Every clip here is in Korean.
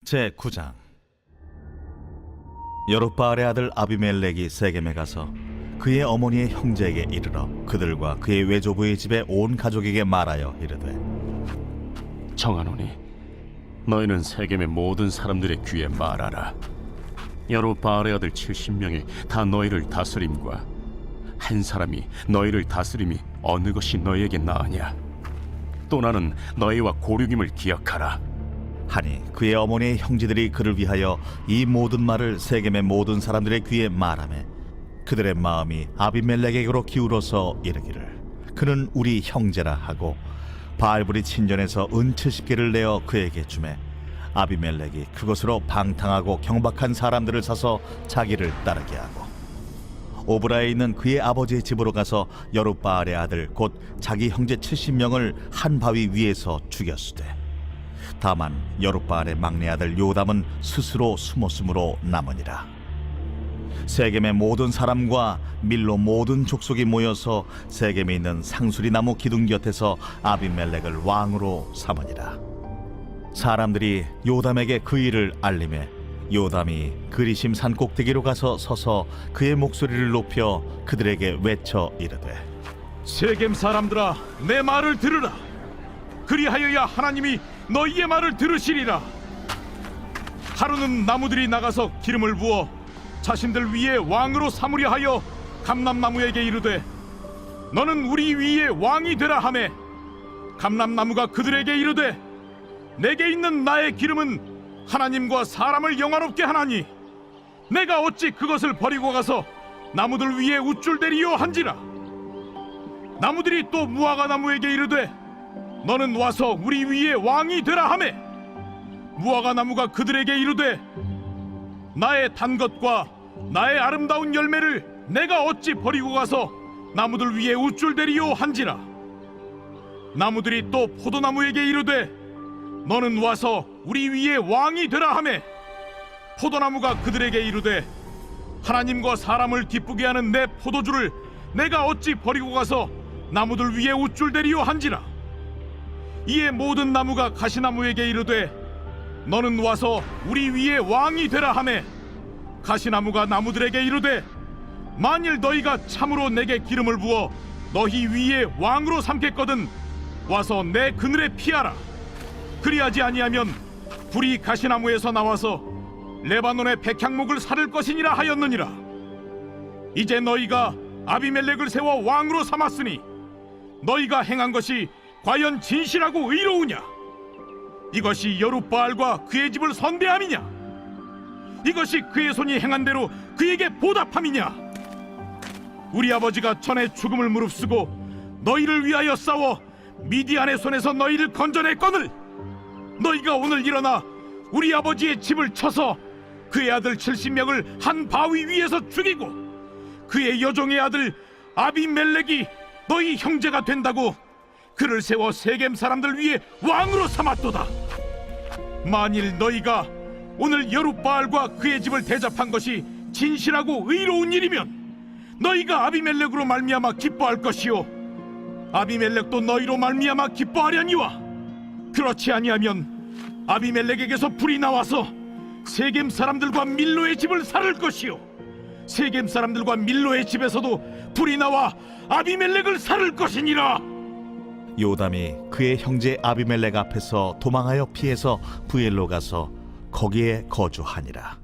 제9장. 여룻바알의 아들 아비멜렉이 세겜에 가서 그의 어머니의 형제에게 이르러 그들과 그의 외조부의 집에 온 가족에게 말하여 이르되, 청하노니 너희는 세겜의 모든 사람들의 귀에 말하라. 여룻바알의 아들 70명이 다 너희를 다스림과 한 사람이 너희를 다스림이 어느 것이 너희에게 나으냐? 또 나는 너희와 고륙임을 기억하라. 하니 그의 어머니의 형제들이 그를 위하여 이 모든 말을 세겜의 모든 사람들의 귀에 말하매 그들의 마음이 아비멜렉에게로 기울어서 이르기를, 그는 우리 형제라 하고 바알불이 친전에서 은 70개를 내어 그에게 주매 아비멜렉이 그것으로 방탕하고 경박한 사람들을 사서 자기를 따르게 하고 오브라에 있는 그의 아버지의 집으로 가서 여룻바알의 아들 곧 자기 형제 70명을 한 바위 위에서 죽였으되, 다만 여룻바알의 막내 아들 요담은 스스로 숨었으므로 남으니라. 세겜의 모든 사람과 밀로 모든 족속이 모여서 세겜에 있는 상수리 나무 기둥 곁에서 아비멜렉을 왕으로 삼으니라. 사람들이 요담에게 그 일을 알림해 요담이 그리심 산 꼭대기로 가서 서서 그의 목소리를 높여 그들에게 외쳐 이르되, 세겜 사람들아, 내 말을 들으라. 그리하여야 하나님이 너희의 말을 들으시리라. 하루는 나무들이 나가서 기름을 부어 자신들 위에 왕으로 삼으려 하여 감람나무에게 이르되, 너는 우리 위에 왕이 되라 하매, 감람나무가 그들에게 이르되, 내게 있는 나의 기름은 하나님과 사람을 영화롭게 하나니 내가 어찌 그것을 버리고 가서 나무들 위에 우쭐대리요 한지라. 나무들이 또 무화과 나무에게 이르되, 너는 와서 우리 위에 왕이 되라 하매, 무화과 나무가 그들에게 이르되, 나의 단 것과 나의 아름다운 열매를 내가 어찌 버리고 가서 나무들 위에 우쭐대리요 한지라. 나무들이 또 포도나무에게 이르되, 너는 와서 우리 위에 왕이 되라 하매, 포도나무가 그들에게 이르되, 하나님과 사람을 기쁘게 하는 내 포도주를 내가 어찌 버리고 가서 나무들 위에 우쭐대리요 한지라. 이에 모든 나무가 가시나무에게 이르되, 너는 와서 우리 위에 왕이 되라 하매, 가시나무가 나무들에게 이르되, 만일 너희가 참으로 내게 기름을 부어 너희 위에 왕으로 삼겠거든 와서 내 그늘에 피하라. 그리하지 아니하면 불이 가시나무에서 나와서 레바논의 백향목을 사를 것이니라 하였느니라. 이제 너희가 아비멜렉을 세워 왕으로 삼았으니 너희가 행한 것이 과연 진실하고 의로우냐? 이것이 여룻바알과 그의 집을 선대함이냐? 이것이 그의 손이 행한 대로 그에게 보답함이냐? 우리 아버지가 전에 죽음을 무릅쓰고 너희를 위하여 싸워 미디안의 손에서 너희를 건져냈거늘 너희가 오늘 일어나 우리 아버지의 집을 쳐서 그의 아들 70명을 한 바위 위에서 죽이고 그의 여종의 아들 아비멜렉이 너희 형제가 된다고 그를 세워 세겜 사람들 위에 왕으로 삼았도다. 만일 너희가 오늘 여룻바알과 그의 집을 대접한 것이 진실하고 의로운 일이면 너희가 아비멜렉으로 말미암아 기뻐할 것이요 아비멜렉도 너희로 말미암아 기뻐하려니와, 그렇지 아니하면 아비멜렉에게서 불이 나와서 세겜 사람들과 밀로의 집을 살을 것이요 세겜 사람들과 밀로의 집에서도 불이 나와 아비멜렉을 살을 것이니라. 요담이 그의 형제 아비멜렉 앞에서 도망하여 피해서 부엘로 가서 거기에 거주하니라.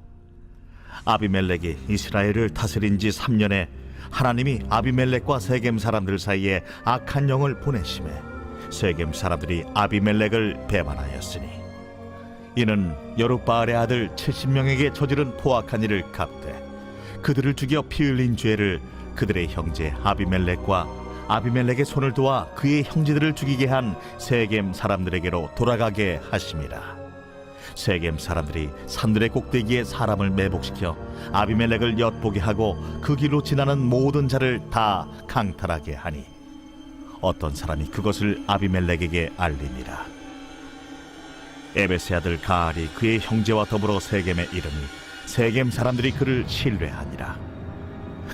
아비멜렉이 이스라엘을 다스린 지 3년에 하나님이 아비멜렉과 세겜 사람들 사이에 악한 영을 보내심에 세겜 사람들이 아비멜렉을 배반하였으니, 이는 여룻바알의 아들 70명에게 저지른 포악한 일을 갚되 그들을 죽여 피 흘린 죄를 그들의 형제 아비멜렉과 아비멜렉의 손을 도와 그의 형제들을 죽이게 한 세겜 사람들에게로 돌아가게 하심이라. 세겜 사람들이 산들의 꼭대기에 사람을 매복시켜 아비멜렉을 엿보게 하고 그 길로 지나는 모든 자를 다 강탈하게 하니 어떤 사람이 그것을 아비멜렉에게 알리니라. 에베스의 아들 가알이 그의 형제와 더불어 세겜에 이르니 세겜 사람들이 그를 신뢰하니라.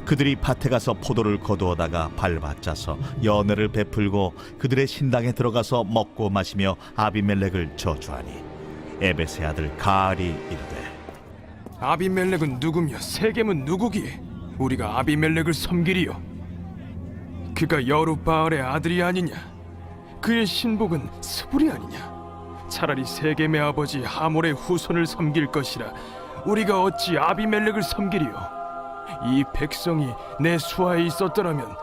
그들이 밭에 가서 포도를 거두어다가 밟아짜서 연회를 베풀고 그들의 신당에 들어가서 먹고 마시며 아비멜렉을 저주하니 에벳의 아들 가알이 이르되 아비멜렉은 누구며 세겜은 누구기에 우리가 아비멜렉을 섬기리요? 그가 여룻바알의 아들이 아니냐? 그의 신복은 스불이 아니냐? 차라리 세겜의 아버지 하몰의 후손을 섬길 것이라 우리가 어찌 아비멜렉을 섬기리요? 이 백성이 내 수하에 있었더라면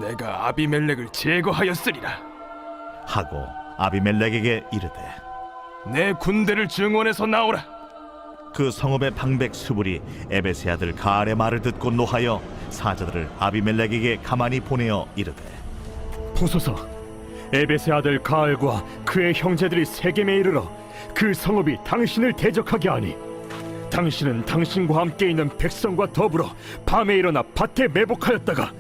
내가 아비멜렉을 제거하였으리라. 하고 아비멜렉에게 이르되 내 군대를 증원해서 나오라. 그 성읍의 방백 수불이 에벳의 아들 가알의 말을 듣고 노하여 사자들을 아비멜렉에게 가만히 보내어 이르되 보소서, 에벳의 아들 가알과 그의 형제들이 세겜에 이르러 그 성읍이 당신을 대적하게 하니 당신은 당신과 함께 있는 백성과 더불어 밤에 일어나 밭에 매복하였다가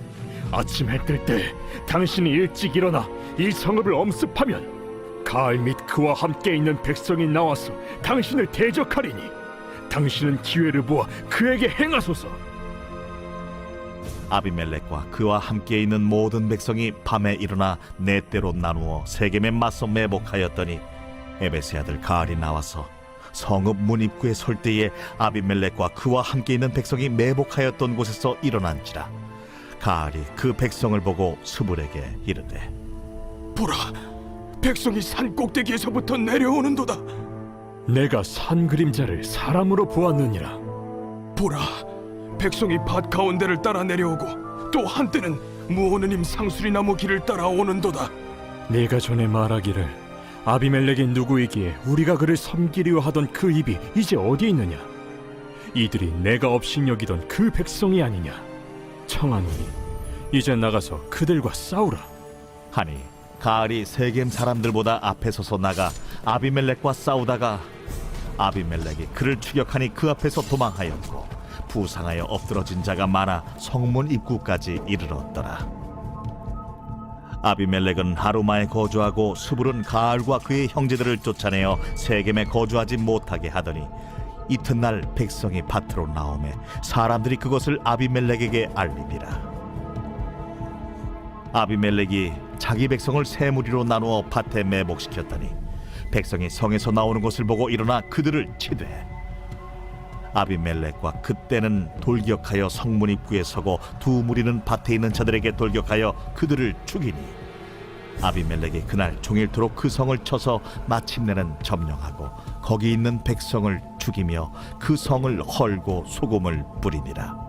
아침 해 뜰 때 당신이 일찍 일어나 이 성읍을 엄습하면 가알 및 그와 함께 있는 백성이 나와서 당신을 대적하리니 당신은 기회를 보아 그에게 행하소서. 아비멜렉과 그와 함께 있는 모든 백성이 밤에 일어나 네 때로 나누어 세겜에 맞서 매복하였더니 에벳의 아들 가알이 나와서 성읍 문 입구에 설 때에 아비멜렉과 그와 함께 있는 백성이 매복하였던 곳에서 일어난지라. 가알이 그 백성을 보고 스불에게 이르되 보라, 백성이 산 꼭대기에서부터 내려오는도다. 내가 산 그림자를 사람으로 보았느니라. 보라, 백성이 밭 가운데를 따라 내려오고 또 한때는 무오느님 상수리 나무 길을 따라 오는도다. 네가 전에 말하기를 아비멜렉이 누구이기에 우리가 그를 섬기려 하던 그 입이 이제 어디 있느냐? 이들이 내가 업신여기던 그 백성이 아니냐? 청하노니 이제 나가서 그들과 싸우라. 하니 가알이 세겜 사람들보다 앞에 서서 나가 아비멜렉과 싸우다가 아비멜렉이 그를 추격하니 그 앞에서 도망하였고 부상하여 엎드러진 자가 많아 성문 입구까지 이르렀더라. 아비멜렉은 하루마에 거주하고 수불은 가알과 그의 형제들을 쫓아내어 세겜에 거주하지 못하게 하더니 이튿날 백성이 밭으로 나오매 사람들이 그것을 아비멜렉에게 알리니라. 아비멜렉이 자기 백성을 세 무리로 나누어 밭에 매복시켰더니 백성이 성에서 나오는 것을 보고 일어나 그들을 치되 아비멜렉과 그때는 돌격하여 성문 입구에 서고 두 무리는 밭에 있는 자들에게 돌격하여 그들을 죽이니 아비멜렉이 그날 종일토록 그 성을 쳐서 마침내는 점령하고 거기 있는 백성을 죽이며 그 성을 헐고 소금을 뿌리니라.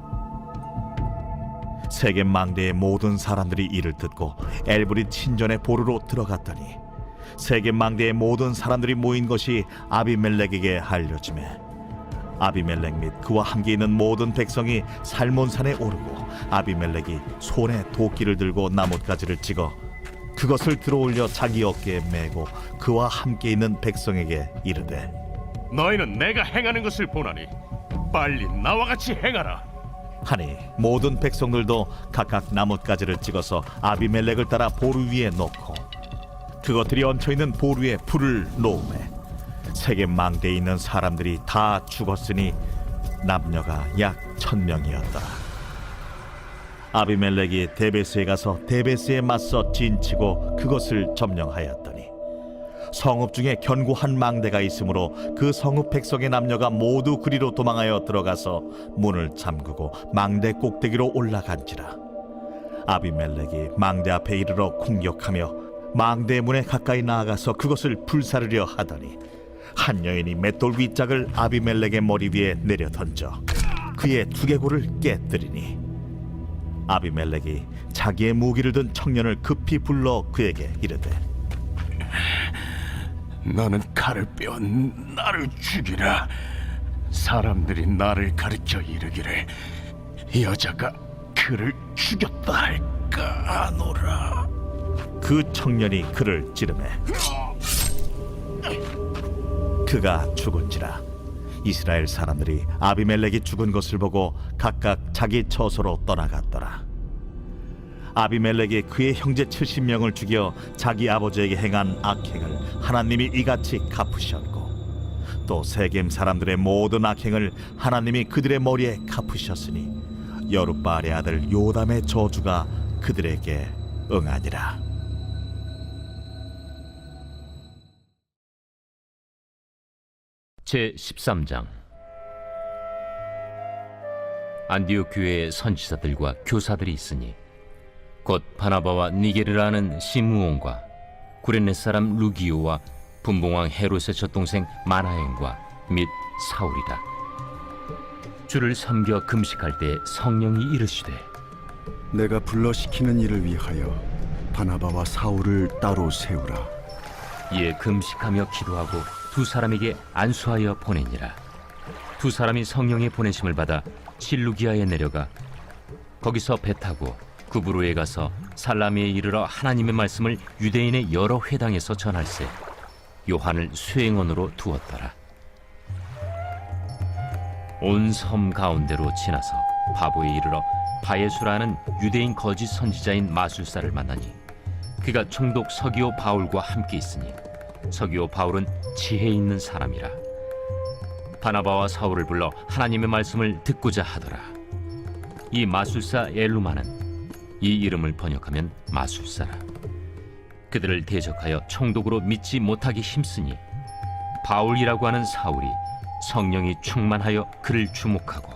세겜 망대의 모든 사람들이 이를 듣고 엘브릿 신전의 보루로 들어갔더니 세겜 망대의 모든 사람들이 모인 것이 아비멜렉에게 알려지매 아비멜렉 및 그와 함께 있는 모든 백성이 살몬산에 오르고 아비멜렉이 손에 도끼를 들고 나뭇가지를 찍어 그것을 들어올려 자기 어깨에 메고 그와 함께 있는 백성에게 이르되 너희는 내가 행하는 것을 보나니 빨리 나와 같이 행하라. 하니 모든 백성들도 각각 나뭇가지를 찍어서 아비멜렉을 따라 보루 위에 놓고 그것들이 얹혀있는 보루에 불을 놓으매 세겜 망대에 있는 사람들이 다 죽었으니 남녀가 약 1000명이었더라. 아비멜렉이 데베스에 가서 데베스에 맞서 진치고 그것을 점령하였더니 성읍 중에 견고한 망대가 있으므로 그 성읍 백성의 남녀가 모두 그리로 도망하여 들어가서 문을 잠그고 망대 꼭대기로 올라간지라. 아비멜렉이 망대 앞에 이르러 공격하며 망대 문에 가까이 나아가서 그것을 불사르려 하더니 한 여인이 맷돌 윗짝을 아비멜렉의 머리 위에 내려 던져 그의 두개골을 깨뜨리니 아비멜렉이 자기의 무기를 든 청년을 급히 불러 그에게 이르되 너는 칼을 빼어 나를 죽이라. 사람들이 나를 가르쳐 이르기를 이 여자가 그를 죽였다 할까 하노라. 그 청년이 그를 찌르매 그가 죽은지라. 이스라엘 사람들이 아비멜렉이 죽은 것을 보고 각각 자기 처소로 떠나갔더라. 아비멜렉이 그의 형제 70명을 죽여 자기 아버지에게 행한 악행을 하나님이 이같이 갚으셨고 또 세겜 사람들의 모든 악행을 하나님이 그들의 머리에 갚으셨으니 여룻바알의 아들 요담의 저주가 그들에게 응하니라. 제 13장. 안디옥 교회에 선지자들과 교사들이 있으니 곧 바나바와 니게르라는 시므온과 구레네 사람 루기오와 분봉왕 헤롯의 젖동생 마나엔과 및 사울이라. 주를 섬겨 금식할 때 성령이 이르시되 내가 불러시키는 일을 위하여 바나바와 사울을 따로 세우라. 이에 금식하며 기도하고 두 사람에게 안수하여 보내니라. 두 사람이 성령의 보내심을 받아 실루기아에 내려가 거기서 배 타고 구브로에 가서 살라미에 이르러 하나님의 말씀을 유대인의 여러 회당에서 전할세 요한을 수행원으로 두었더라. 온 섬 가운데로 지나서 바보에 이르러 바예수라는 유대인 거짓 선지자인 마술사를 만나니 그가 총독 서기오 바울과 함께 있으니 서기오 바울은 지혜 있는 사람이라. 바나바와 사울을 불러 하나님의 말씀을 듣고자 하더라. 이 마술사 엘루마는 이 이름을 번역하면 마술사라. 그들을 대적하여 총독으로 믿지 못하기 힘쓰니 바울이라고 하는 사울이 성령이 충만하여 그를 주목하고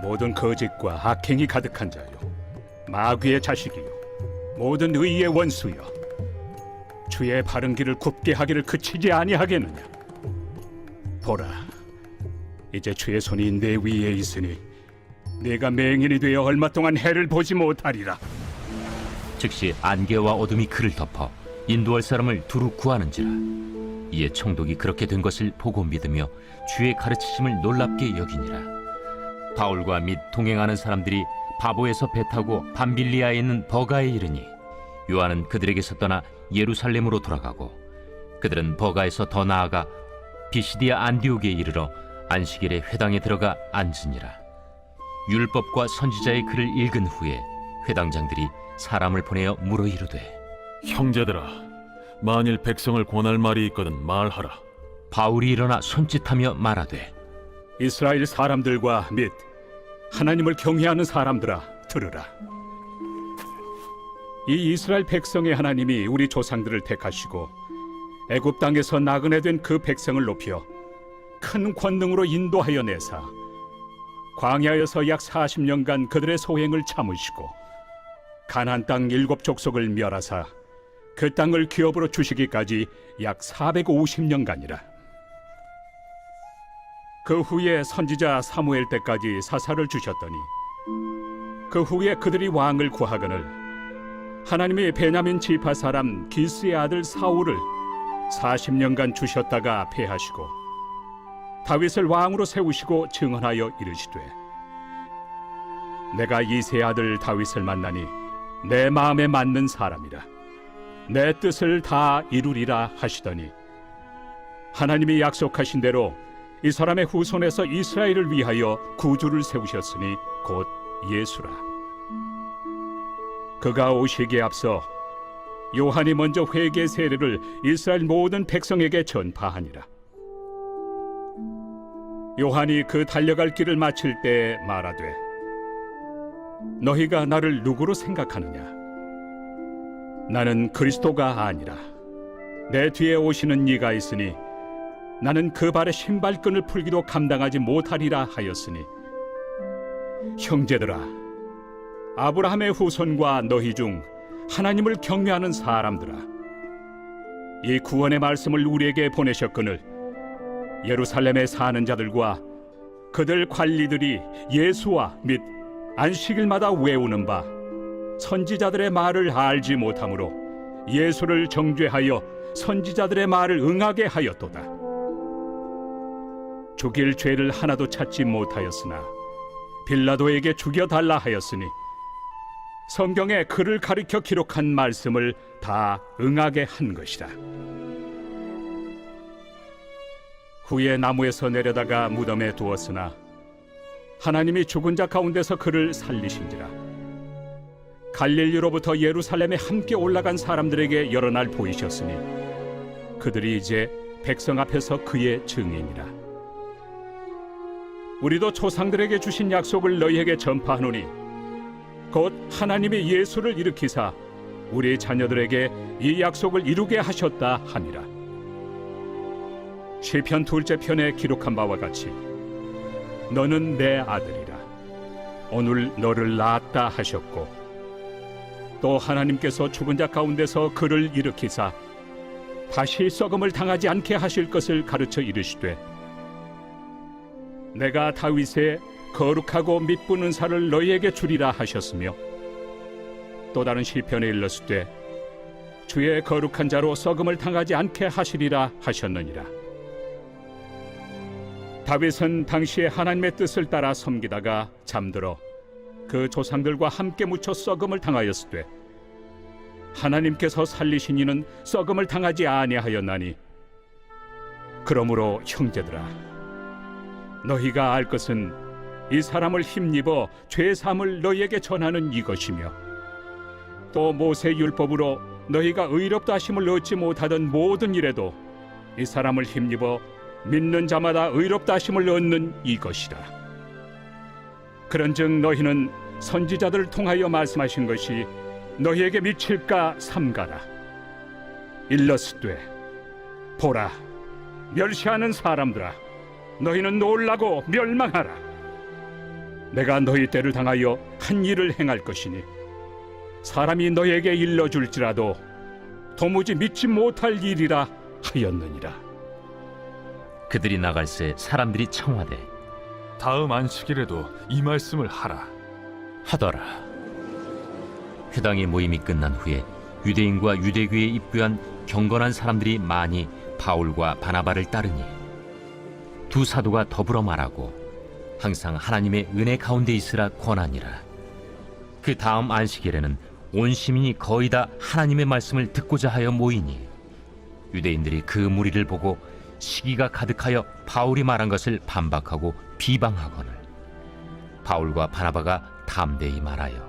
모든 거짓과 악행이 가득한 자요 마귀의 자식이요 모든 의의 원수여 주의 바른 길을 굽게 하기를 그치지 아니하겠느냐. 보라, 이제 주의 손이 내 위에 있으니 내가 맹인이 되어 얼마 동안 해를 보지 못하리라. 즉시 안개와 어둠이 그를 덮어 인도할 사람을 두루 구하는지라. 이에 총독이 그렇게 된 것을 보고 믿으며 주의 가르치심을 놀랍게 여기니라. 바울과 및 동행하는 사람들이 바보에서 배 타고 밤빌리아에 있는 버가에 이르니 요한은 그들에게서 떠나 예루살렘으로 돌아가고 그들은 버가에서 더 나아가 비시디아 안디옥에 이르러 안식일에 회당에 들어가 앉으니라. 율법과 선지자의 글을 읽은 후에 회당장들이 사람을 보내어 물어 이르되 형제들아, 만일 백성을 권할 말이 있거든 말하라. 바울이 일어나 손짓하며 말하되 이스라엘 사람들과 및 하나님을 경외하는 사람들아 들으라. 이 이스라엘 백성의 하나님이 우리 조상들을 택하시고 애굽 땅에서 나그네 된 그 백성을 높여 큰 권능으로 인도하여 내사 광야에서 약 40년간 그들의 소행을 참으시고 가나안 땅 7족속을 멸하사 그 땅을 기업으로 주시기까지 약 450년간이라. 그 후에 선지자 사무엘 때까지 사사를 주셨더니 그 후에 그들이 왕을 구하거늘 하나님이 베냐민 지파 사람 기스의 아들 사울을 40년간 주셨다가 패하시고 다윗을 왕으로 세우시고 증언하여 이르시되 내가 이새의 아들 다윗을 만나니 내 마음에 맞는 사람이라 내 뜻을 다 이루리라 하시더니 하나님이 약속하신 대로 이 사람의 후손에서 이스라엘을 위하여 구주를 세우셨으니 곧 예수라. 그가 오시기에 앞서 요한이 먼저 회개 세례를 이스라엘 모든 백성에게 전파하니라. 요한이 그 달려갈 길을 마칠 때 말하되 너희가 나를 누구로 생각하느냐? 나는 그리스도가 아니라 내 뒤에 오시는 이가 있으니 나는 그 발의 신발끈을 풀기도 감당하지 못하리라 하였으니 형제들아 아브라함의 후손과 너희 중 하나님을 경외하는 사람들아 이 구원의 말씀을 우리에게 보내셨거늘 예루살렘에 사는 자들과 그들 관리들이 예수와 및 안식일마다 외우는 바 선지자들의 말을 알지 못하므로 예수를 정죄하여 선지자들의 말을 응하게 하였도다. 죽일 죄를 하나도 찾지 못하였으나 빌라도에게 죽여달라 하였으니 성경에 그를 가리켜 기록한 말씀을 다 응하게 한 것이다. 후에 나무에서 내려다가 무덤에 두었으나 하나님이 죽은 자 가운데서 그를 살리신지라. 갈릴리로부터 예루살렘에 함께 올라간 사람들에게 여러 날 보이셨으니 그들이 이제 백성 앞에서 그의 증인이라. 우리도 조상들에게 주신 약속을 너희에게 전파하노니 곧 하나님이 예수를 일으키사 우리 자녀들에게 이 약속을 이루게 하셨다 하니라. 시편 둘째 편에 기록한 바와 같이 너는 내 아들이라 오늘 너를 낳았다 하셨고 또 하나님께서 죽은 자 가운데서 그를 일으키사 다시 썩음을 당하지 않게 하실 것을 가르쳐 이르시되 내가 다윗의 거룩하고 밑부는 살을 너희에게 주리라 하셨으며 또 다른 시편에 일렀으되 주의 거룩한 자로 썩음을 당하지 않게 하시리라 하셨느니라. 다윗은 당시에 하나님의 뜻을 따라 섬기다가 잠들어 그 조상들과 함께 묻혀 썩음을 당하였으되 하나님께서 살리신 이는 썩음을 당하지 아니하였나니 그러므로 형제들아 너희가 알 것은 이 사람을 힘입어 죄 사함을 너희에게 전하는 이것이며 또 모세 율법으로 너희가 의롭다 하심을 얻지 못하던 모든 일에도 이 사람을 힘입어 믿는 자마다 의롭다 하심을 얻는 이것이라. 그런즉 너희는 선지자들을 통하여 말씀하신 것이 너희에게 미칠까 삼가라. 일러스되 보라 멸시하는 사람들아 너희는 놀라고 멸망하라. 내가 너희 때를 당하여 한 일을 행할 것이니 사람이 너희에게 일러줄지라도 도무지 믿지 못할 일이라 하였느니라. 그들이 나갈새 사람들이 청하되 다음 안식일에도 이 말씀을 하라. 하더라. 회당의 모임이 끝난 후에 유대인과 유대교에 입부한 경건한 사람들이 많이 바울과 바나바를 따르니 두 사도가 더불어 말하고 항상 하나님의 은혜 가운데 있으라 권하니라. 그 다음 안식일에는 온 시민이 거의 다 하나님의 말씀을 듣고자 하여 모이니 유대인들이 그 무리를 보고 시기가 가득하여 바울이 말한 것을 반박하고 비방하거늘 바울과 바나바가 담대히 말하여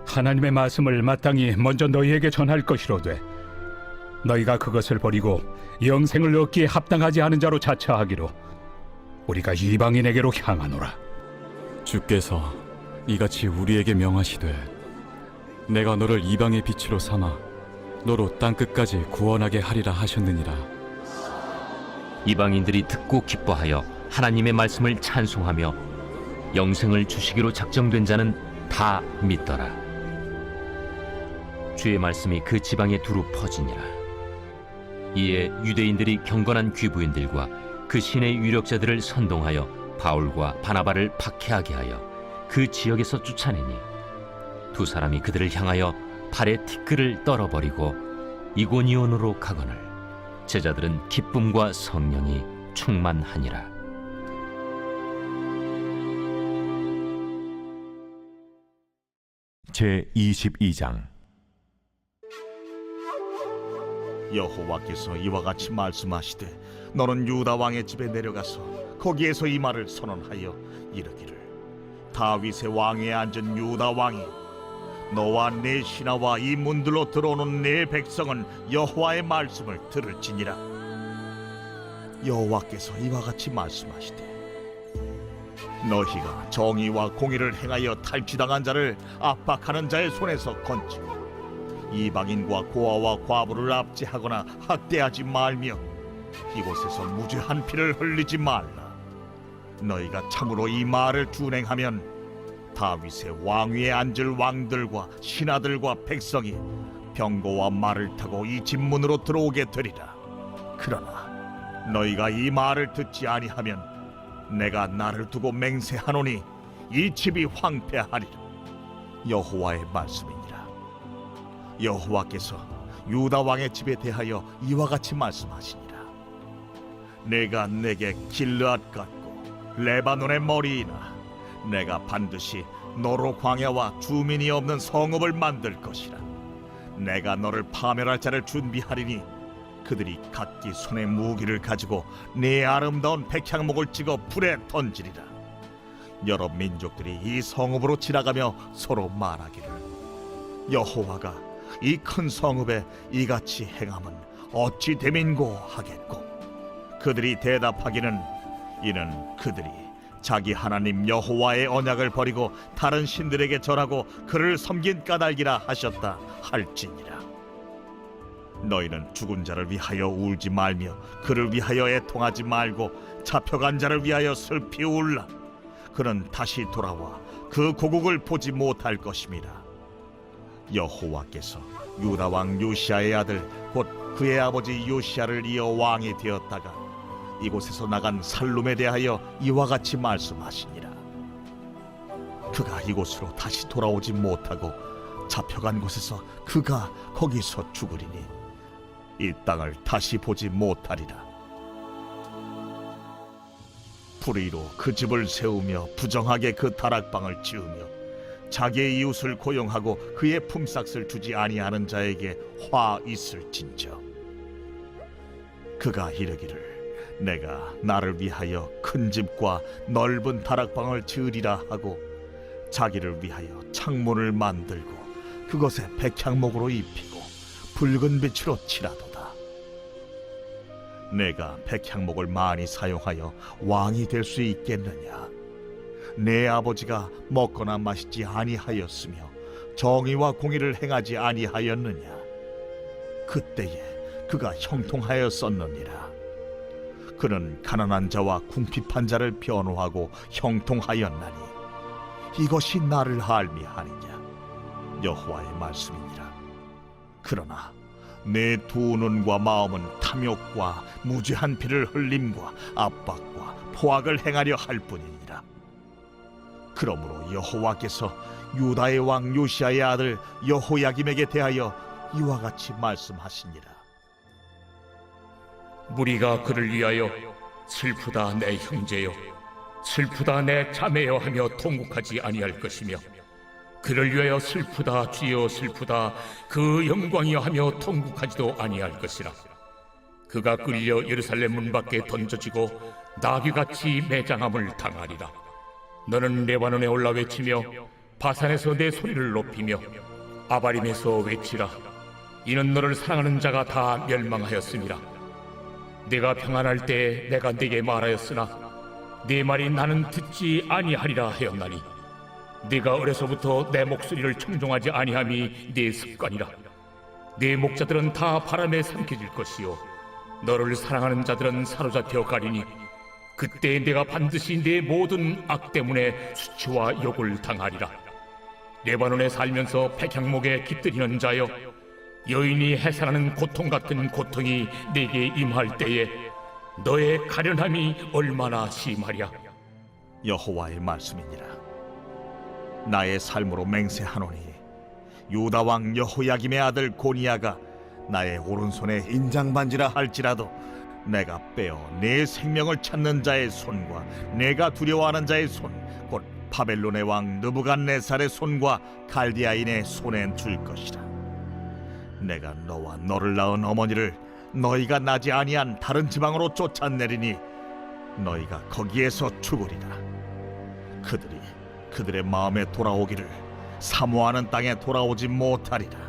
하나님의 말씀을 마땅히 먼저 너희에게 전할 것이로되 너희가 그것을 버리고 영생을 얻기에 합당하지 않은 자로 자처하기로 우리가 이방인에게로 향하노라. 주께서 이같이 우리에게 명하시되 내가 너를 이방의 빛으로 삼아 너로 땅끝까지 구원하게 하리라 하셨느니라. 이방인들이 듣고 기뻐하여 하나님의 말씀을 찬송하며 영생을 주시기로 작정된 자는 다 믿더라. 주의 말씀이 그 지방에 두루 퍼지니라. 이에 유대인들이 경건한 귀부인들과 그 신의 유력자들을 선동하여 바울과 바나바를 박해하게 하여 그 지역에서 쫓아내니 두 사람이 그들을 향하여 발에 티끌을 떨어버리고 이고니온으로 가거늘 제자들은 기쁨과 성령이 충만하니라. 제22장 여호와께서 이와 같이 말씀하시되 너는 유다 왕의 집에 내려가서 거기에서 이 말을 선언하여 이르기를 다윗의 왕위에 앉은 유다 왕이 너와 네 신하와 이 문들로 들어오는 네 백성은 여호와의 말씀을 들을지니라. 여호와께서 이와 같이 말씀하시되 너희가 정의와 공의를 행하여 탈취당한 자를 압박하는 자의 손에서 건지고 이방인과 고아와 과부를 압제하거나 학대하지 말며 이곳에서 무죄한 피를 흘리지 말라. 너희가 참으로 이 말을 준행하면 다윗의 왕위에 앉을 왕들과 신하들과 백성이 병거와 말을 타고 이 집 문으로 들어오게 되리라. 그러나 너희가 이 말을 듣지 아니하면 내가 나를 두고 맹세하노니 이 집이 황폐하리라. 여호와의 말씀이니라. 여호와께서 유다 왕의 집에 대하여 이와 같이 말씀하시니라. 내가 내게 길르앗 같고 레바논의 머리이나 내가 반드시 너로 광야와 주민이 없는 성읍을 만들 것이라. 내가 너를 파멸할 자를 준비하리니 그들이 각기 손에 무기를 가지고 네 아름다운 백향목을 찍어 불에 던지리라. 여러 민족들이 이 성읍으로 지나가며 서로 말하기를 여호와가 이 큰 성읍에 이같이 행함은 어찌 됨인고 하겠고 그들이 대답하기는 이는 그들이 자기 하나님 여호와의 언약을 버리고 다른 신들에게 절하고 그를 섬긴 까닭이라 하셨다 할지니라. 너희는 죽은 자를 위하여 울지 말며 그를 위하여 애통하지 말고 잡혀간 자를 위하여 슬피 울라. 그는 다시 돌아와 그 고국을 보지 못할 것임이라. 여호와께서 유다 왕 요시아의 아들 곧 그의 아버지 요시아를 이어 왕이 되었다가 이곳에서 나간 살룸에 대하여 이와 같이 말씀하시니라. 그가 이곳으로 다시 돌아오지 못하고 잡혀간 곳에서 그가 거기서 죽으리니 이 땅을 다시 보지 못하리라. 불의로 그 집을 세우며 부정하게 그 다락방을 지으며 자기의 이웃을 고용하고 그의 품삯을 주지 아니하는 자에게 화 있을진저. 그가 이르기를 내가 나를 위하여 큰 집과 넓은 다락방을 지으리라 하고 자기를 위하여 창문을 만들고 그것에 백향목으로 입히고 붉은 빛으로 칠하도다. 내가 백향목을 많이 사용하여 왕이 될 수 있겠느냐? 내 아버지가 먹거나 마시지 아니하였으며 정의와 공의를 행하지 아니하였느냐? 그때에 그가 형통하였었느니라. 그는 가난한 자와 궁핍한 자를 변호하고 형통하였나니 이것이 나를 알미하느냐? 여호와의 말씀이니라. 그러나 내 두 눈과 마음은 탐욕과 무죄한 피를 흘림과 압박과 포악을 행하려 할 뿐이니라. 그러므로 여호와께서 유다의 왕 요시아의 아들 여호야김에게 대하여 이와 같이 말씀하시니라. 무리가 그를 위하여 슬프다 내 형제여, 슬프다 내 자매여 하며 통곡하지 아니할 것이며, 그를 위하여 슬프다 주여 슬프다 그 영광이여 하며 통곡하지도 아니할 것이라. 그가 끌려 예루살렘 문 밖에 던져지고 나귀같이 매장함을 당하리라. 너는 레바논에 올라 외치며 바산에서 내 소리를 높이며 아바림에서 외치라. 이는 너를 사랑하는 자가 다 멸망하였음이라. 내가 평안할 때 내가 네게 말하였으나 네 말이 나는 듣지 아니하리라 하였나니, 네가 어려서부터 내 목소리를 청종하지 아니함이 네 습관이라. 네 목자들은 다 바람에 삼켜질 것이요 너를 사랑하는 자들은 사로잡혀 가리니, 그때 내가 반드시 네 모든 악 때문에 수치와 욕을 당하리라. 레바논에 살면서 백향목에 깃들이는 자여, 여인이 해산하는 고통 같은 고통이 네게 임할 때에 너의 가련함이 얼마나 심하랴. 여호와의 말씀이니라. 나의 삶으로 맹세하노니 유다 왕 여호야김의 아들 고니야가 나의 오른손에 인장반지라 할지라도 내가 빼어 내 생명을 찾는 자의 손과 내가 두려워하는 자의 손, 곧 바벨론의 왕 느부갓네살의 손과 갈디아인의 손에 줄 것이라. 내가 너와 너를 낳은 어머니를 너희가 나지 아니한 다른 지방으로 쫓아내리니 너희가 거기에서 죽으리라. 그들이 그들의 마음에 돌아오기를 사모하는 땅에 돌아오지 못하리라.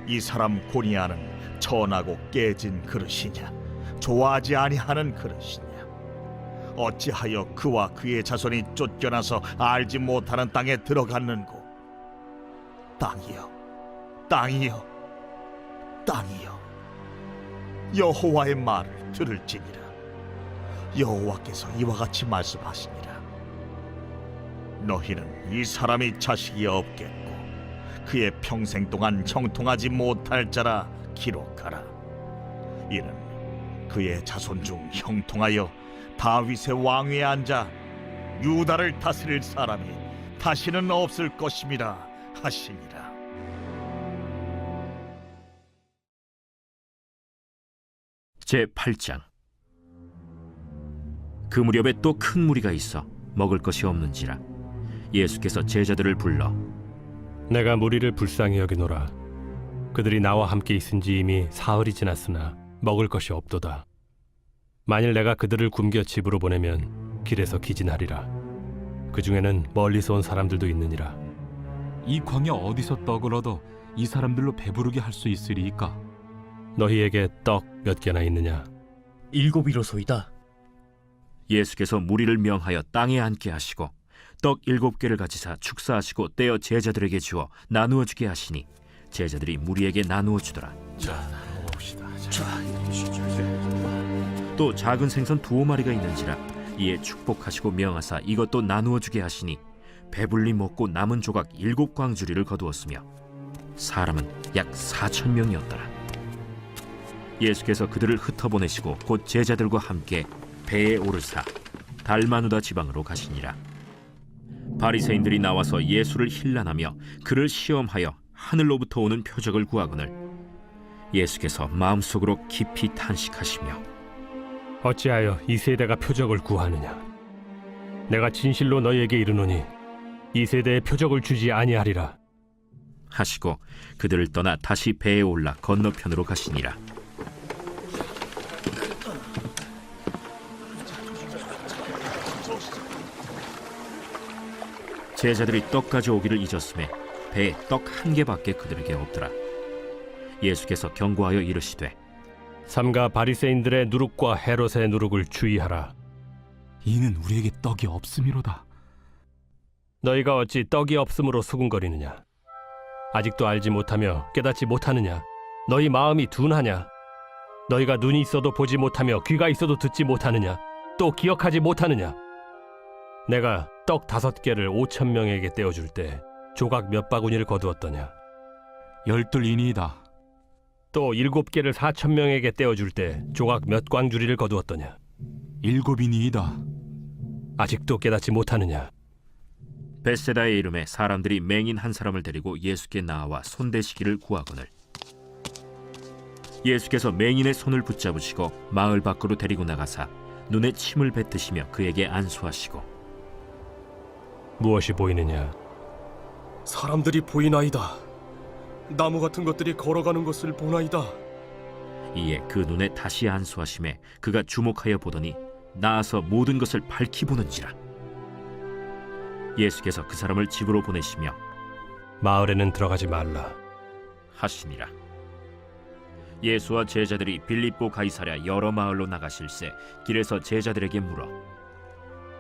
이 사람 고니야는 천하고 깨진 그릇이냐? 좋아하지 아니하는 그릇이냐? 어찌하여 그와 그의 자손이 쫓겨나서 알지 못하는 땅에 들어갔는고? 땅이여, 땅이여, 땅이여, 여호와의 말을 들을지니라. 여호와께서 이와 같이 말씀하시니라. 너희는 이 사람이 자식이 없겠고 그의 평생 동안 형통하지 못할 자라 기록하라. 이는 그의 자손 중 형통하여 다윗의 왕위에 앉아 유다를 다스릴 사람이 다시는 없을 것임이라 하시니라. 제8장. 그 무렵에 또 큰 무리가 있어 먹을 것이 없는지라 예수께서 제자들을 불러 내가 무리를 불쌍히 여기노라. 그들이 나와 함께 있은지 이미 사흘이 지났으나 먹을 것이 없도다. 만일 내가 그들을 굶겨 집으로 보내면 길에서 기진하리라. 그 중에는 멀리서 온 사람들도 있느니라. 이 광야 어디서 떡을 얻어 이 사람들로 배부르게 할 수 있으리이까? 너희에게 떡 몇 개나 있느냐? 7이로소이다. 예수께서 무리를 명하여 땅에 앉게 하시고 떡 7개를 가지사 축사하시고 떼어 제자들에게 주어 나누어 주게 하시니 제자들이 무리에게 나누어 주더라. 또 작은 생선 2마리가 있는지라 이에 축복하시고 명하사 이것도 나누어 주게 하시니 배불리 먹고 남은 조각 7광주리를 거두었으며 사람은 약 4,000명이었더라. 예수께서 그들을 흩어보내시고 곧 제자들과 함께 배에 오르사 달마누다 지방으로 가시니라. 바리새인들이 나와서 예수를 힐난하며 그를 시험하여 하늘로부터 오는 표적을 구하거늘 예수께서 마음속으로 깊이 탄식하시며 어찌하여 이 세대가 표적을 구하느냐? 내가 진실로 너희에게 이르노니 이 세대에 표적을 주지 아니하리라. 하시고 그들을 떠나 다시 배에 올라 건너편으로 가시니라. 제자들이 떡 가져오기를 잊었음에 배에 떡 1개밖에 그들에게 없더라. 예수께서 경고하여 이르시되 삼가 바리새인들의 누룩과 헤롯의 누룩을 주의하라. 이는 우리에게 떡이 없음이로다. 너희가 어찌 떡이 없음으로 수군거리느냐? 아직도 알지 못하며 깨닫지 못하느냐? 너희 마음이 둔하냐? 너희가 눈이 있어도 보지 못하며 귀가 있어도 듣지 못하느냐? 또 기억하지 못하느냐? 내가 떡 5개를 5,000명에게 떼어줄 때 조각 몇 바구니를 거두었더냐? 12이니이다. 또 7개를 4,000명에게 떼어줄 때 조각 몇 광주리를 거두었더냐? 7이니이다. 아직도 깨닫지 못하느냐? 벳세다의 이름에 사람들이 맹인 한 사람을 데리고 예수께 나와 손대시기를 구하거늘 예수께서 맹인의 손을 붙잡으시고 마을 밖으로 데리고 나가사 눈에 침을 뱉으시며 그에게 안수하시고 무엇이 보이느냐? 사람들이 보이나이다. 나무 같은 것들이 걸어가는 것을 보나이다. 이에 그 눈에 다시 안수하심에 그가 주목하여 보더니 나아서 모든 것을 밝히 보는지라. 예수께서 그 사람을 집으로 보내시며 마을에는 들어가지 말라 하시니라. 예수와 제자들이 빌립보 가이사랴 여러 마을로 나가실새 길에서 제자들에게 물어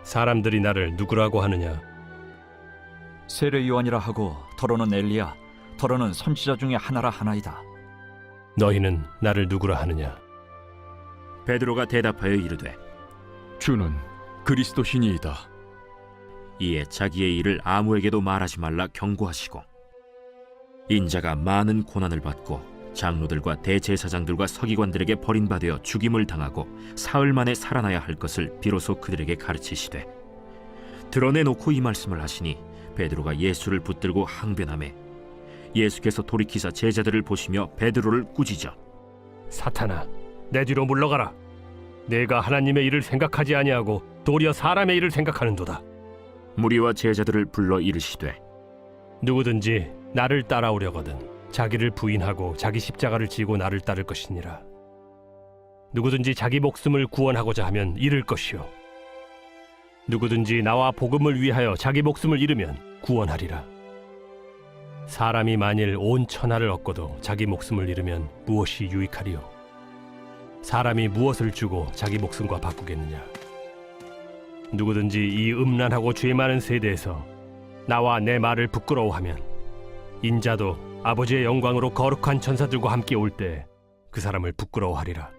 사람들이 나를 누구라고 하느냐? 세례 요한이라 하고 더러는 엘리야, 더러는 선지자 중에 하나라 하나이다. 너희는 나를 누구라 하느냐? 베드로가 대답하여 이르되 주는 그리스도시니이다. 이에 자기의 일을 아무에게도 말하지 말라 경고하시고 인자가 많은 고난을 받고 장로들과 대제사장들과 서기관들에게 버림받아 죽임을 당하고 사흘 만에 살아나야 할 것을 비로소 그들에게 가르치시되 드러내놓고 이 말씀을 하시니 베드로가 예수를 붙들고 항변하매 예수께서 돌이키사 제자들을 보시며 베드로를 꾸짖어 사탄아, 내 뒤로 물러가라. 내가 하나님의 일을 생각하지 아니하고 도리어 사람의 일을 생각하는도다. 무리와 제자들을 불러 이르시되 누구든지 나를 따라오려거든 자기를 부인하고 자기 십자가를 지고 나를 따를 것이니라. 누구든지 자기 목숨을 구원하고자 하면 잃을 것이요 누구든지 나와 복음을 위하여 자기 목숨을 잃으면 구원하리라. 사람이 만일 온 천하를 얻고도 자기 목숨을 잃으면 무엇이 유익하리요? 사람이 무엇을 주고 자기 목숨과 바꾸겠느냐? 누구든지 이 음란하고 죄 많은 세대에서 나와 내 말을 부끄러워하면 인자도 아버지의 영광으로 거룩한 천사들과 함께 올 때 그 사람을 부끄러워하리라.